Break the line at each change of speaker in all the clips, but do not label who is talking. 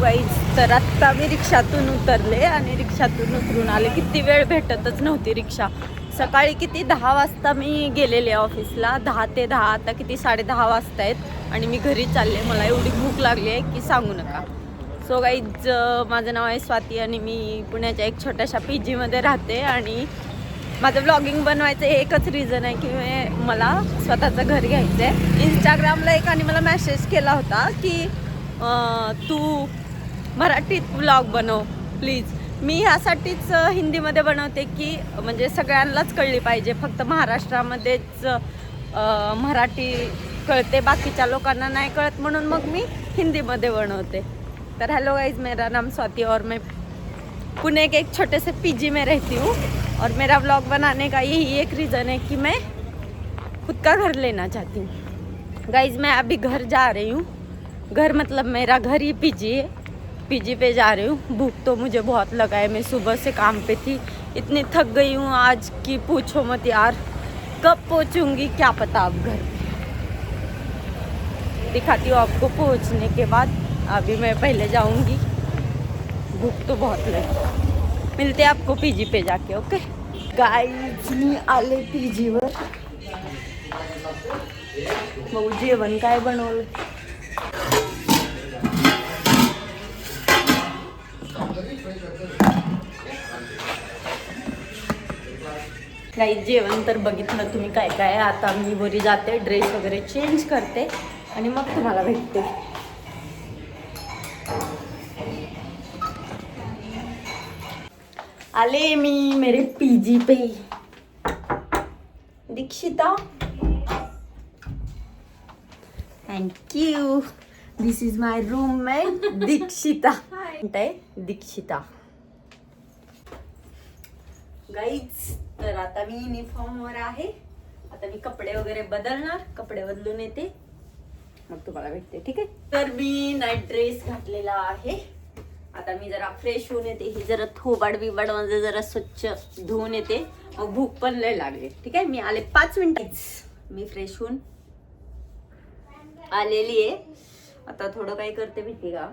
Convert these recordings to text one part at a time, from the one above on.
Guys, तर आत्ता मी रिक्षातून उतरले आणि रिक्षातून उतरून आले. किती वेळ भेटतच नव्हती रिक्षा. सकाळी किती 10 वाजता मी गेलेले ऑफिसला, 10 ते 10. आता किती 10:30 वाजता आहेत आणि मी घरी चालले. मला एवढी भूक लागली आहे की सांगू नका. सो गाईज, माझं नाव आहे स्वाती आणि मी पुण्याच्या एक छोट्याशा PGमध्ये राहते. आणि माझं ब्लॉगिंग बनवायचं एकच रिझन आहे की मला स्वतःचं घर घ्यायचं आहे. इंस्टाग्रामला एकाने मला मेसेज केला होता की तू मराठीत व्लॉग बनव प्लीज. मी ह्यासाठीच हिंदीमध्ये बनवते की म्हणजे सगळ्यांनाच कळली पाहिजे. फक्त महाराष्ट्रामध्येच मराठी कळते, बाकीच्या लोकांना नाही कळत, म्हणून मग मी हिंदीमध्ये बनवते. तर हेलो गाइज, मेरा नाम स्वाति और मैं पुणे के एक छोटे से PG में रहती हूँ. और मेरा व्लॉग बनाने का यही एक रीज़न है कि मैं खुद का घर लेना चाहती हूँ. गाइज, मैं अभी घर जा रही हूँ. घर मतलब मेरा घर ही PG है. PG पे जा रही हूँ. भूख तो मुझे बहुत लगा है. मैं सुबह से काम पे थी, इतनी थक गई हूँ आज कि पूछो मत यार. कब पहुँचूँगी क्या पता. अब घर दिखाती हूँ आपको पहुँचने के बाद. अभी मैं पहले जाऊँगी, भूख तो बहुत लगी. मिलते हैं आपको PG पे जाके. ओके गाइस, मी आले PG वर. मग जेवण काय बनवलं. काही जेवण तर बघितलं तुम्ही काय काय. आता मी वरी जाते, ड्रेस वगैरे चेंज करते आणि मग तुम्हाला भेटते. आले मी मेरे PG pay. Dikshita, thank you. This is my roommate Dikshita. Dikshita. Guys, तर आता मी युनिफॉर्मवर आहे. आता मी कपडे वगैरे बदलणार, कपडे बदलून येते, मग तुम्हाला भेटते. ठीक आहे. तर मी नाईट ड्रेस घातलेला आहे. आता मी जरा फ्रेश होऊन येते. ही जरा थोबाड बिबाड म्हणजे जरा स्वच्छ धुवून येते. मग भूक पण लय लागली. ठीक आहे. मी आले 5 मिनिटात मी फ्रेश होऊन आलेली आहे. आता थोडं काय करते माहिती का,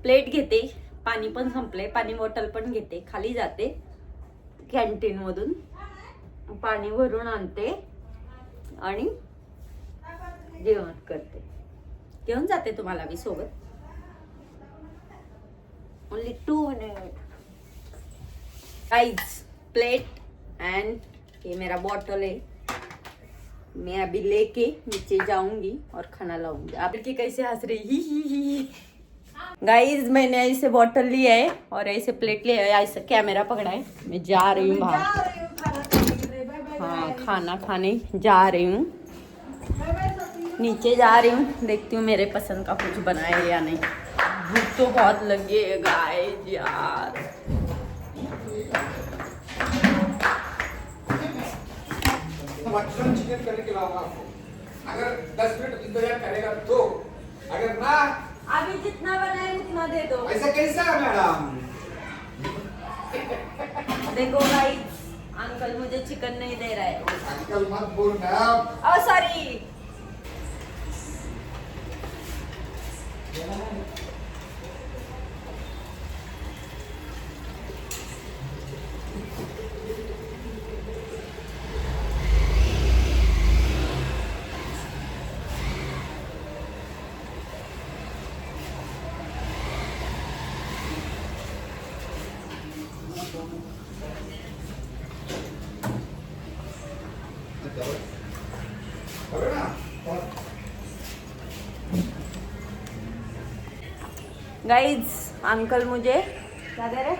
प्लेट घेते, पाणी पण संपले, पाणी बॉटल पण घेते, खाली जाते कॅन्टीन मधून पाणी भरून आणते आणि जेवण करते. घेऊन जाते तुम्हाला मी सोबत. Only 2 minute. Guys, plate end ये मेरा बॉटल है. मैं अभी लेके नीचे जाऊंगी और खाना लाऊंगी. आप की कैसे हंस रही ही. गाइज, मैंने ऐसे बॉटल लिया है और ऐसे प्लेट लिया है, ऐसे कैमरा पकड़ा है. मैं जा रही हूँ बाहर. हाँ, खाना खाने जा रही हूँ. नीचे जा रही हूँ, देखती हूँ मेरे पसंद का कुछ बनाए या नहीं. भूख तो बहुत लगी है गाइज यार.
मटन चिकन करने के अलावा अगर 10 मिनट इंतजार करेगा तो, अगर ना
अभी जितना बनाए उतना दे दो.
ऐसा कैसा है मैडम.
देखो गाइस, अंकल मुझे चिकन नहीं दे रहा है.
अंकल मत बोल मैम.
ओ सॉरी. गाइज, अंकल मुझे क्या दे रहे,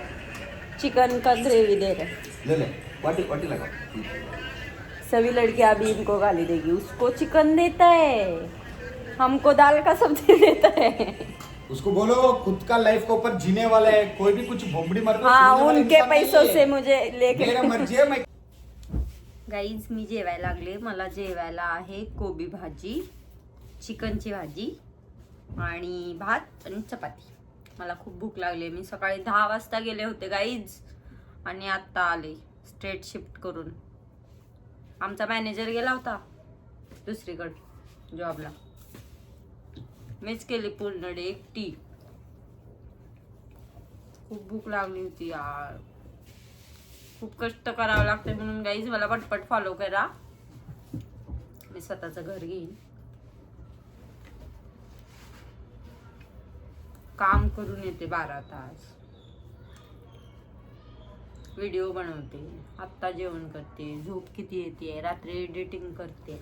चिकन का ग्रेवी दे रहे.
ले ले, वाटी वाटी लगा.
सभी लड़कियां अभी इनको गाली देगी. उसको चिकन देता है, हमको दाल का सब्जी देता है.
उसको बोलो खुद का लाइफ के ऊपर जीने वाला है. कोई भी कुछ भोंबड़ी मार दो.
हाँ, उनके पैसों से मुझे लेके.
मेरा मर्जी है. मैं
गाईज, मी जेवायला लागले. मला जेवायला आहे कोबी भाजी, चिकनची भाजी आणि भात आणि चपाती. मला खूप भूक लागली. मी सकाळी 10 वाजता गेले होते गाईज आणि आत्ता आले स्ट्रेट शिफ्ट करून. आमचा मॅनेजर गेला होता दुसरीकडे जॉबला. मीच केली पूर्ण डे एकटी. खूप भूक लागली होती यार. खूप कष्ट करावं लागतं म्हणून गाईज मला पटपट फॉलो करा. मी स्वतःचं घर घेईन. काम करून येते 12 तास. व्हिडिओ बनवते, आत्ता जेवण करते, झोप किती येते, रात्री एडिटिंग करते,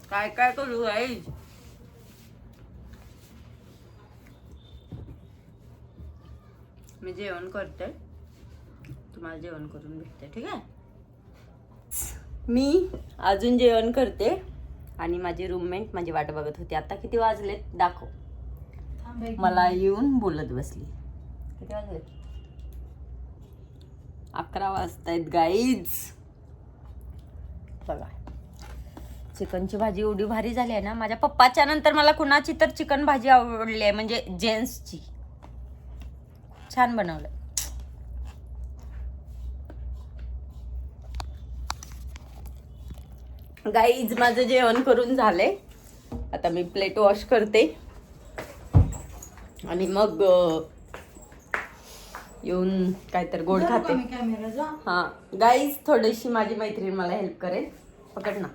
काय काय करू गाईज. मी जेवण करते, तुम्हाला जेवण करून भेटते, ठीक आहे. मी अजून जेवण करते आणि माझी रूममेट माझी वाट बघत होती. आता किती वाजलेत दाखव. मला येऊन बोलत बसली. किती वाजलेत? 11 वाजतायत गाईज. बघा चिकनची भाजी एवढी भारी झाली आहे ना. माझ्या पप्पाच्या नंतर मला कुणाची तर चिकन भाजी आवडली आहे, म्हणजे जेंट्सची. छान बनवलं. गाईज माझं जेवण करून झाले. आता मी प्लेट वॉश करते आणि मग येऊन काहीतरी गोड खाते. हा गाईज थोडीशी माझी मैत्रीण मला हेल्प करेल. पकड ना.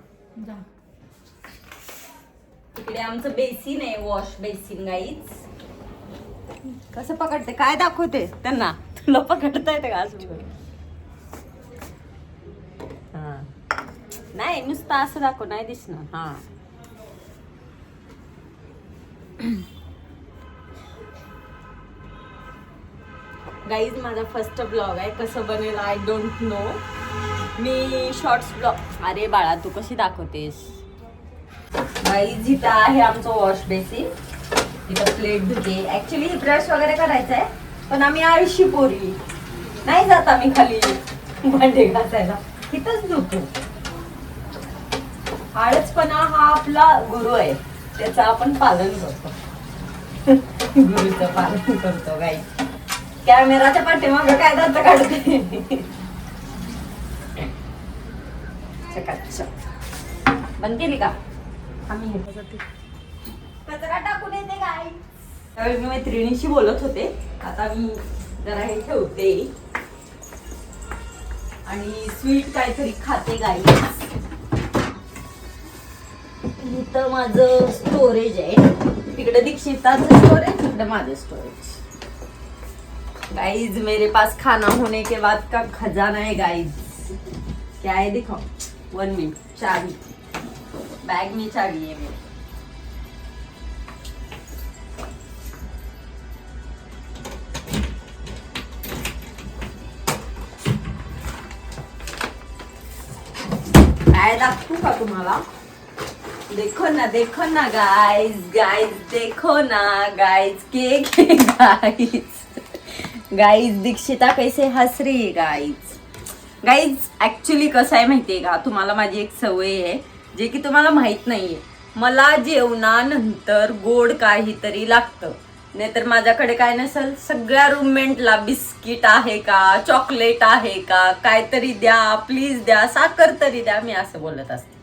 इकडे आमचं बेसिन आहे, वॉश बेसिन. गाईज कसं पकडते काय दाखवते त्यांना. तुला पकडता येते का असं? हा नाही नुसतं असं दाखव, नाही दिसणार. हा गाईज माझा फर्स्ट ब्लॉग आहे. कसं बनेल I don't know. Me shorts blog. अरे बाळा तू कशी दाखवतेस. गाईज इथं आहे आमचं वॉश बेसिन. इथं प्लेट धुते. ऍक्च्युली ब्रश वगैरे करायचं आहे, पण आम्ही आळशी पोरी नाही जात आम्ही खाली भांडे घासायला. इथंच धुतो. आळसपणा हा आपला गुरु आहे, त्याचं आपण पालन करतो. गुरुचं पालन करतो गाईज. कॅमेराच्या पाठीमागं काय दात काढते. बंद केली का? आम्ही कचरा टाकून येते गाई. त्यावेळी मी मैत्रिणीशी बोलत होते. आता मी जरा हे ठेवते आणि स्वीट काहीतरी खाते गाई. इथं माझं स्टोरेज आहे. तिकडे दीक्षिताचं स्टोरेज, तिकडे माझं स्टोरेज. गाइज मेरे पास खाना होने के बाद का खजाना है गाइज. क्या है दिखाओ. 1 मिनट. चाबी. बैग में चाबी है मेरे. काय दाखवू का तुम्हाला. देखो ना गाइज. गाइज देखो ना गाइज. के गाइज. गाइज दीक्षिता कैसे हंस रही है गाइज. गाइज ऍक्च्युली कसं आहे माहितीये का, तुम्हाला माझी एक सवय आहे जे की तुम्हाला माहित नाहीये. मला जेवणानंतर गोड काहीतरी लागतं. नाहीतर माझ्याकडे काय नसेल. सगळ्या रूममेटला बिस्किट आहे का, चॉकलेट आहे का, काहीतरी द्या प्लीज द्या, साखर तरी द्या, मी असं बोलत असते.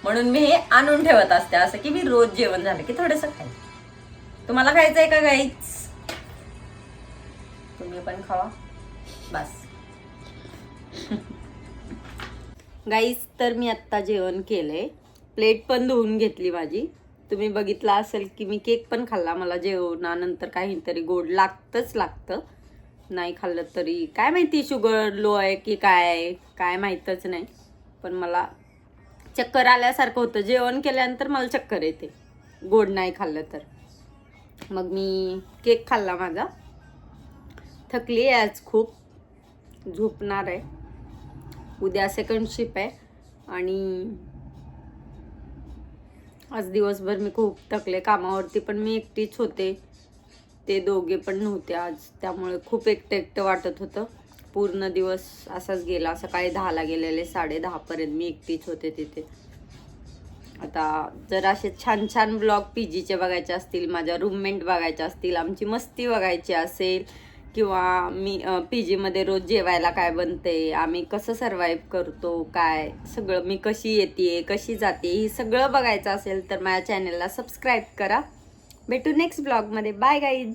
म्हणून मी हे आणून ठेवत असते, असं की मी रोज जेवण झालं की थोडंसं खायचं. तुम्हाला खायचंय का गाईज? तुम्ही पण खावा बस. गाईज तर मी आत्ता जेवण केलंय. प्लेट पण धुवून घेतली माझी. तुम्ही बघितलं असेल की मी केक पण खाल्ला. मला जेवणानंतर काहीतरी गोड लागतं. नाही खाल्लं तरी काय माहिती शुगर लो आहे की काय माहीतच नाही. पण मला चक्कर आल्यासारखं होतं. जेवण केल्यानंतर मला चक्कर येते गोड नाही खाल्लं तर. मग मी केक खाल्ला माझा. थकली आहे आज खूप. झोपणार आहे. उद्या सेकंड शिफ्ट आहे आणि आज दिवसभर मी खूप थकले. कामावरती पण मी एकटीच होते. ते दोघे पण नव्हते आज. त्यामुळे खूप एकटं वाटत होतं. पूर्ण दिवस असाच गेला. सकाळी 10ला गेलेले 10:30पर्यंत मी एकटीच होते तिथे. आता जर असे छान छान ब्लॉग पीजीचे बघायचे असतील, माझ्या रूममेट बघायच्या असतील, आमची मस्ती बघायची असेल, किंवा मी पीजीमध्ये रोज जेवायला काय बनते, आम्ही कसं सर्वाइव्ह करतो, काय सगळं, मी कशी येते कशी जाते, हे सगळं बघायचं असेल तर माझ्या चॅनलला सबस्क्राईब करा. भेटू नेक्स्ट ब्लॉगमध्ये. Bye guys.